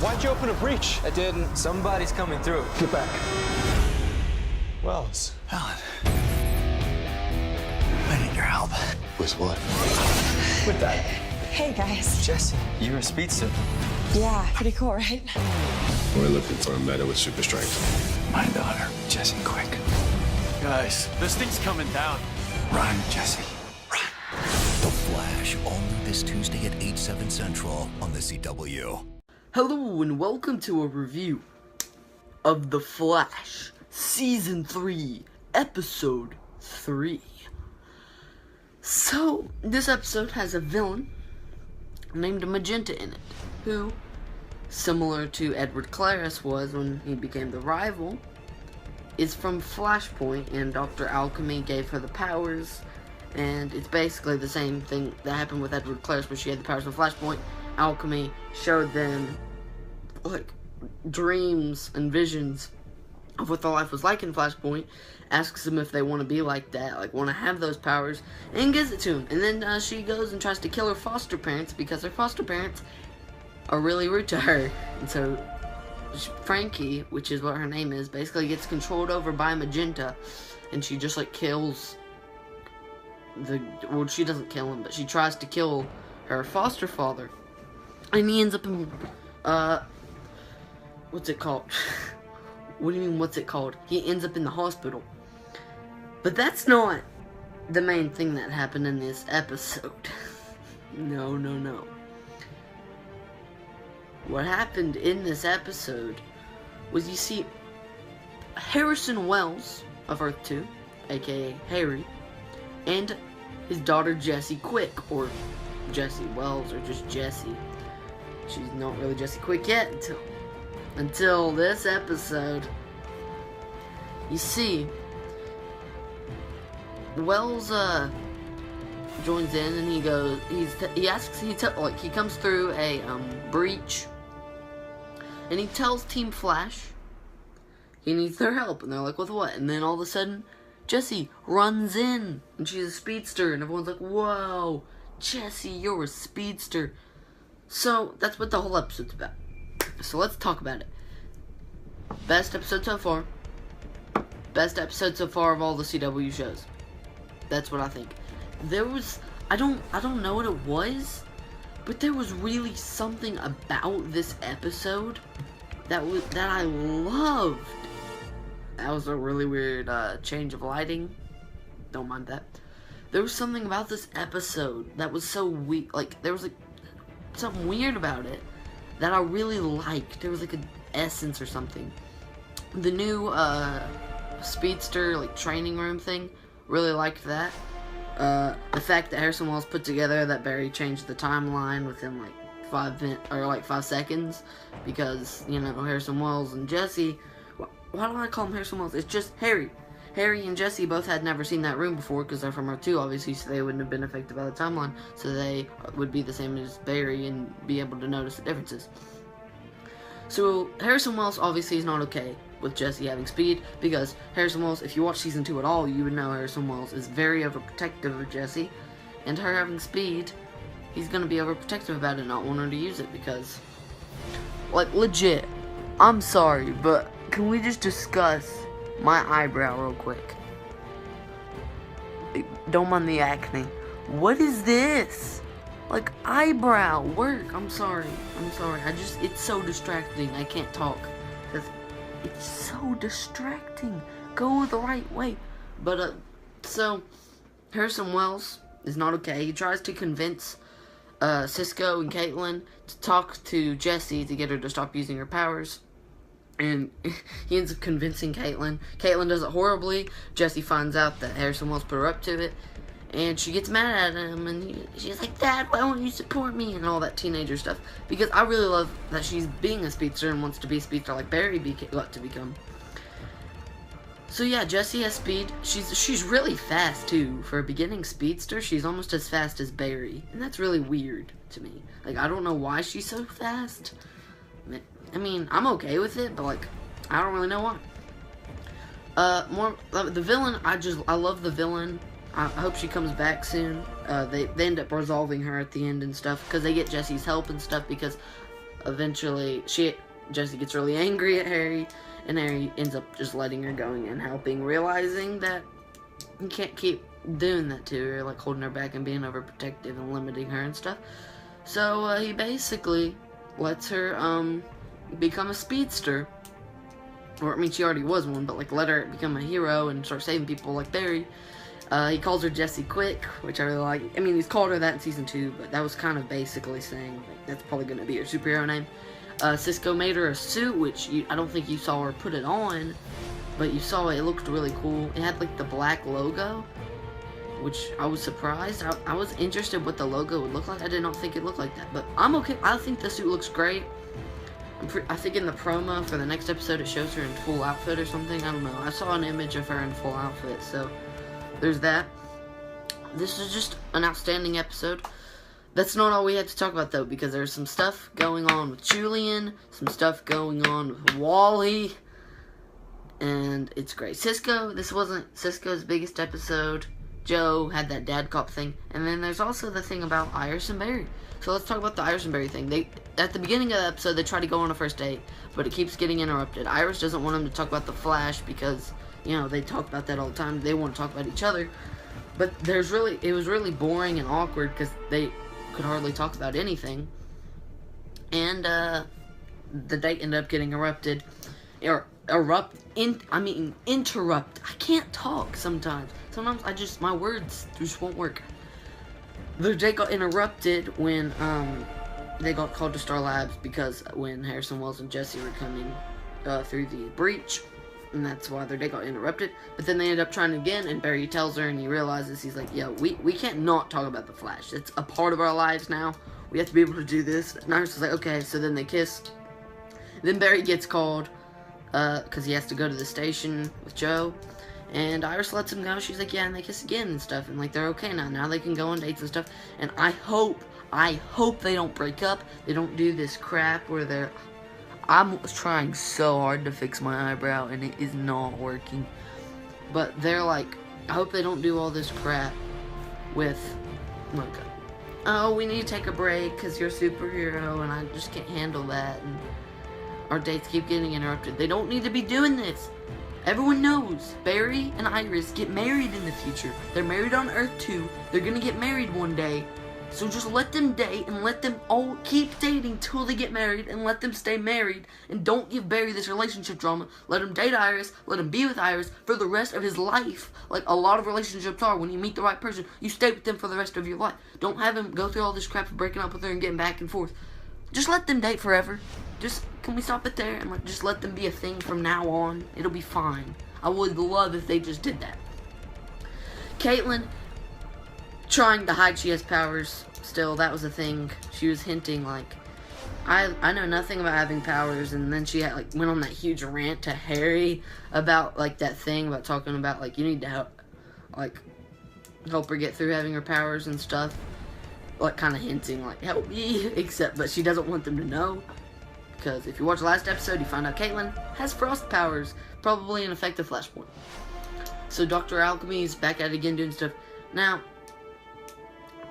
Why'd you open a breach? I didn't. Somebody's coming through. Get back. Wells. Alan. I need your help. With what? With that. Hey, guys. Jesse, you're a speedster. Yeah, pretty cool, right? We're looking for a meta with super strength. My daughter. Jesse, quick. Guys, this thing's coming down. Run, Jesse. Run. The Flash, all new this Tuesday at 8/7 Central on the CW. Hello and welcome to a review of The Flash, Season 3, Episode 3. So, this episode has a villain named Magenta in it, who, similar to Edward Claris was when he became the rival, is from Flashpoint, and Dr. Alchemy gave her the powers, and it's basically the same thing that happened with Edward Claris when she had the powers of Flashpoint. Alchemy showed them, like, dreams and visions of what their life was like in Flashpoint, asks them if they want to be like that, like, want to have those powers, and gives it to them. And then she goes and tries to kill her foster parents because her foster parents are really rude to her. And so Frankie, which is what her name is, basically gets controlled over by Magenta, and she just, like, kills well, she doesn't kill him, but she tries to kill her foster father. And he ends up in, what's it called? What do you mean, what's it called? He ends up in the hospital. But that's not the main thing that happened in this episode. No. What happened in this episode was, you see, Harrison Wells of Earth 2, aka Harry, and his daughter Jessie Quick, or Jessie Wells, or just Jessie. She's not really Jessie Quick yet until this episode. You see, Wells joins in, and he goes, he comes through a breach, and he tells Team Flash he needs their help, and they're like, with what? And then all of a sudden, Jessie runs in, and she's a speedster, and everyone's like, whoa, Jessie, you're a speedster. So that's what the whole episode's about. So let's talk about it. Best episode so far. Best episode so far of all the CW shows. That's what I think. There was, I don't know what it was, but there was really something about this episode that I loved. That was a really weird change of lighting. Don't mind that. There was something about this episode that was so weird. Like, there was like something weird about it that I really liked. There was like an essence or something. The new speedster, like, training room thing, really liked that. The fact that Harrison Wells put together that Barry changed the timeline within like 5 seconds, because, you know, Harrison Wells and Jesse, why do I call him Harrison Wells? It's just Harry and Jesse both had never seen that room before, because they're from Earth 2, obviously, so they wouldn't have been affected by the timeline, so they would be the same as Barry and be able to notice the differences. So Harrison Wells obviously is not okay with Jesse having speed, because Harrison Wells, if you watch Season 2 at all, you would know Harrison Wells is very overprotective of Jesse, and her having speed, he's going to be overprotective about it, not want her to use it, because, like, legit, I'm sorry, but can we just discuss my eyebrow real quick? Don't mind the acne. What is this? Like, eyebrow work. I'm sorry. It's so distracting. I can't talk, because it's so distracting. Go the right way. But, so, Harrison Wells is not okay. He tries to convince Cisco and Caitlin to talk to Jessie to get her to stop using her powers. And he ends up convincing Caitlin. Caitlin does it horribly. Jessie finds out that Harrison Wells put her up to it, and she gets mad at him, and she's like, Dad, why won't you support me? And all that teenager stuff. Because I really love that she's being a speedster and wants to be a speedster like Barry got to become. So yeah, Jessie has speed. She's really fast too. For a beginning speedster, she's almost as fast as Barry. And that's really weird to me. Like, I don't know why she's so fast. I mean, I'm okay with it, but, like, I don't really know why. The villain, I love the villain. I hope she comes back soon. They end up resolving her at the end and stuff, because they get Jesse's help and stuff, because eventually, Jessie gets really angry at Harry, and Harry ends up just letting her go and helping, realizing that he can't keep doing that to her, like holding her back and being overprotective and limiting her and stuff. So he basically lets her become a speedster. Or, I mean, she already was one, but like let her become a hero and start saving people like Barry. He calls her Jessie Quick, which I really like. I mean, he's called her that in season 2, but that was kind of basically saying like, that's probably going to be her superhero name. Cisco made her a suit, which I don't think you saw her put it on, but you saw it. It looked really cool. It had like the black logo, which I was surprised. I was interested what the logo would look like. I did not think it looked like that, but I'm okay. I think the suit looks great. I think in the promo for the next episode it shows her in full outfit or something. I don't know. I saw an image of her in full outfit, so there's that. This is just an outstanding episode. That's not all we had to talk about, though, because there's some stuff going on with Julian, some stuff going on with Wally, and it's great. This wasn't Cisco's biggest episode. Joe had that dad cop thing, and then there's also the thing about Iris and Barry. So let's talk about the Iris and Barry thing. At the beginning of the episode, they try to go on a first date, but it keeps getting interrupted. Iris doesn't want him to talk about the Flash because, you know, they talk about that all the time. They want to talk about each other, but it was really boring and awkward because they could hardly talk about anything, and the date ended up getting interrupt. I can't talk sometimes. Sometimes my words just won't work. The date got interrupted when they got called to Star Labs because when Harrison Wells and Jessie were coming through the breach, and that's why their date got interrupted. But then they ended up trying again, and Barry tells her, and he realizes, he's like, yo, we can't not talk about the Flash. It's a part of our lives now. We have to be able to do this. And Iris is like, okay, so then they kiss. Then Barry gets called, because he has to go to the station with Joe. And Iris lets him go. She's like, yeah, and they kiss again and stuff. And like, they're okay now. Now they can go on dates and stuff. And I hope they don't break up. They don't do this crap where I'm trying so hard to fix my eyebrow and it is not working. But they're like, I hope they don't do all this crap with, like, oh, we need to take a break because you're a superhero and I just can't handle that. And our dates keep getting interrupted. They don't need to be doing this. Everyone knows Barry and Iris get married in the future. They're married on Earth too. They're gonna get married one day. So just let them date and let them all keep dating till they get married and let them stay married. And don't give Barry this relationship drama. Let him date Iris. Let him be with Iris for the rest of his life. Like a lot of relationships are. When you meet the right person, you stay with them for the rest of your life. Don't have him go through all this crap of breaking up with her and getting back and forth. Just let them date forever. Can we stop it there and just let them be a thing from now on? It'll be fine. I would love if they just did that. Caitlin trying to hide she has powers still. That was a thing. She was hinting like, I know nothing about having powers, and then she went on that huge rant to Harry about like that thing about talking about like you need to help her get through having her powers and stuff, like kind of hinting like help me, but she doesn't want them to know, because if you watch the last episode you find out Caitlin has frost powers, probably an effective Flashpoint. So Dr. Alchemy is back at it again doing stuff. Now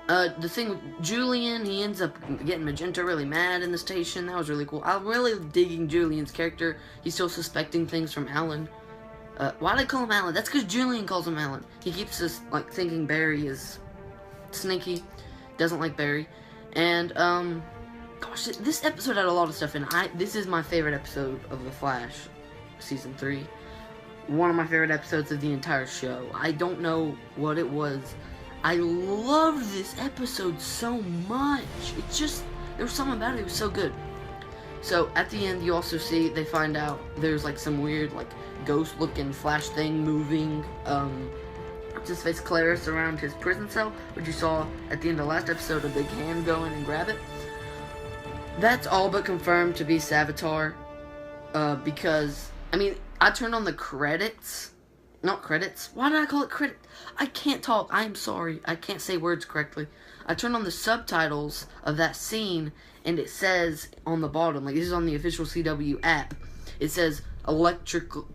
the thing with Julian, he ends up getting Magenta really mad in the station. That was really cool. I'm really digging Julian's character. He's still suspecting things from Alan. Why did I call him Alan? That's because Julian calls him Alan. He keeps us like thinking Barry is sneaky, doesn't like Barry, and gosh, this episode had a lot of stuff in it. This is my favorite episode of The Flash, season 3. One of my favorite episodes of the entire show. I don't know what it was. I loved this episode so much. It's just, there was something about it. It was so good. So at the end, you also see, they find out there's like some weird like ghost-looking Flash thing moving. Just face Claris around his prison cell, which you saw at the end of the last episode, a big hand go in and grab it. That's all but confirmed to be Savitar, because, I mean, I turned on the credits, not credits, why did I call it credit? I can't talk, I'm sorry, I can't say words correctly. I turned on the subtitles of that scene, and it says on the bottom, like this is on the official CW app, it says electrical,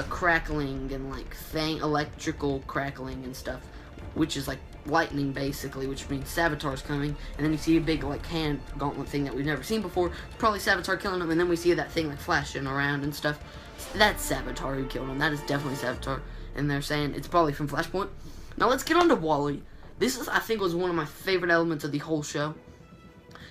crackling and like electrical crackling and stuff, which is like lightning, basically, which means Savitar's coming. And then you see a big, like, hand gauntlet thing that we've never seen before. It's probably Savitar killing him, and then we see that thing, like, flashing around and stuff. That's Savitar who killed him. That is definitely Savitar. And they're saying it's probably from Flashpoint. Now let's get on to Wally. This is, I think, was one of my favorite elements of the whole show.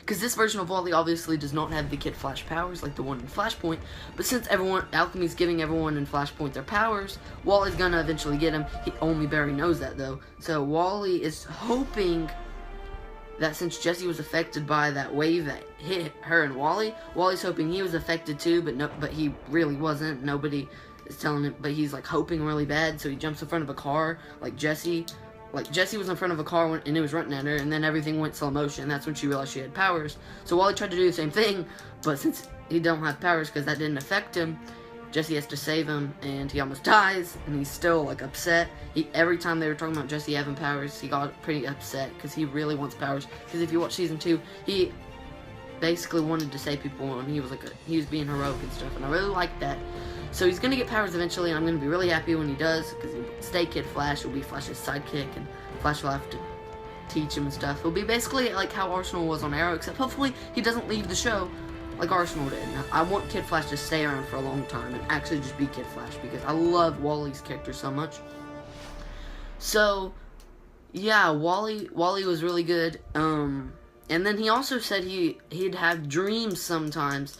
Because this version of Wally obviously does not have the Kid Flash powers like the one in Flashpoint. But since Alchemy's giving everyone in Flashpoint their powers, Wally's gonna eventually get him. Only Barry knows that, though. So Wally is hoping that since Jessie was affected by that wave that hit her and Wally, Wally's hoping he was affected too, but he really wasn't. Nobody is telling him, but he's like hoping really bad, so he jumps in front of a car like Jessie. Like, Jessie was in front of a car and it was running at her, and then everything went slow motion. That's when she realized she had powers. So Wally tried to do the same thing, but since he don't have powers because that didn't affect him, Jessie has to save him, and he almost dies, and he's still, like, upset. Every time they were talking about Jessie having powers, he got pretty upset because he really wants powers. Because if you watch Season 2, he basically wanted to save people, and he was, he was being heroic and stuff, and I really liked that. So he's going to get powers eventually, and I'm going to be really happy when he does, because he'll stay Kid Flash, will be Flash's sidekick, and Flash will have to teach him and stuff. It'll be basically like how Arsenal was on Arrow, except hopefully he doesn't leave the show like Arsenal did. Now, I want Kid Flash to stay around for a long time and actually just be Kid Flash, because I love Wally's character so much. So, yeah, Wally was really good. And then he also said he'd have dreams sometimes.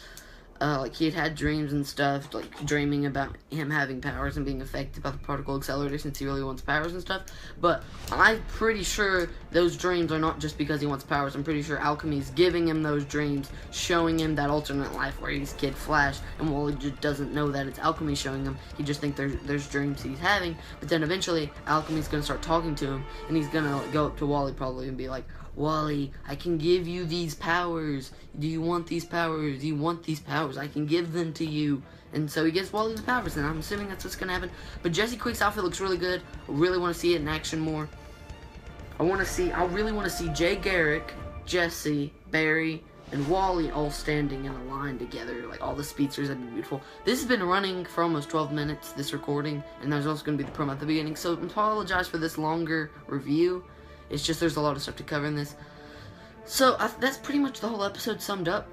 Like, he had dreams and stuff, like, dreaming about him having powers and being affected by the particle accelerator since he really wants powers and stuff. But I'm pretty sure those dreams are not just because he wants powers. I'm pretty sure Alchemy's giving him those dreams, showing him that alternate life where he's Kid Flash, and Wally just doesn't know that it's Alchemy showing him. He just thinks there's dreams he's having. But then eventually, Alchemy's gonna start talking to him, and he's gonna, like, go up to Wally probably and be like, Wally, I can give you these powers. Do you want these powers? Do you want these powers? I can give them to you. And so he gives Wally the powers, and I'm assuming that's what's going to happen. But Jesse Quick's outfit looks really good. I really want to see it in action more. I really want to see Jay Garrick, Jesse, Barry, and Wally all standing in a line together. Like, all the speedsters, that'd be beautiful. This has been running for almost 12 minutes, this recording. And there's also going to be the promo at the beginning. So I apologize for this longer review. It's just there's a lot of stuff to cover in this. So that's pretty much the whole episode summed up.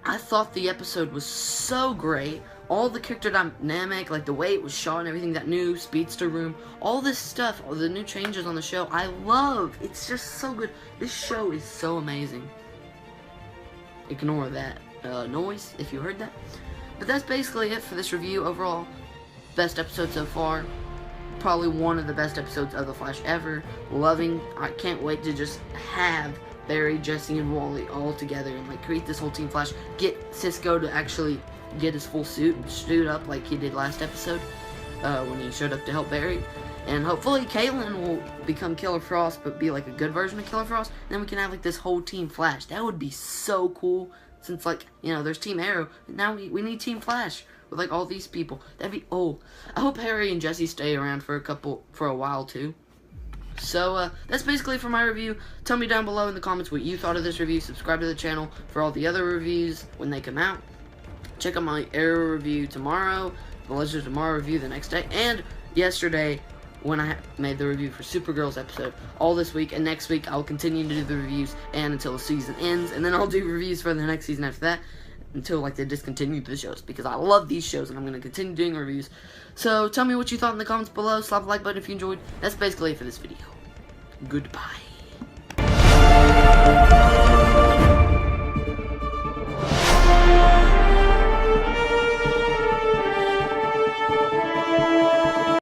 I thought the episode was so great. All the character dynamic, like the way it was shot and everything, that new speedster room, all this stuff, all the new changes on the show, I love. It's just so good. This show is so amazing. Ignore that noise if you heard that. But that's basically it for this review. Overall, best episode so far. Probably one of the best episodes of The Flash ever. Loving. I can't wait to just have Barry, Jesse, and Wally all together and, like, create this whole Team Flash. Get Cisco to actually get his full suit and suit up like he did last episode when he showed up to help Barry. And hopefully Caitlin will become Killer Frost, but be like a good version of Killer Frost. And then we can have, like, this whole Team Flash. That would be so cool. Since, like, you know, there's Team Arrow. Now we need Team Flash. With, like, all these people. That'd be, I hope Harry and Jesse stay around for a while, too. So, that's basically for my review. Tell me down below in the comments what you thought of this review. Subscribe to the channel for all the other reviews when they come out. Check out my Arrow review tomorrow, the Legends of Tomorrow review the next day, and yesterday when I made the review for Supergirl's episode. All this week, and next week I'll continue to do the reviews and until the season ends, and then I'll do reviews for the next season after that. Until, like, they discontinue the shows, because I love these shows and I'm going to continue doing reviews. So tell me what you thought in the comments below. Slap the like button if you enjoyed. That's basically it for this video. Goodbye.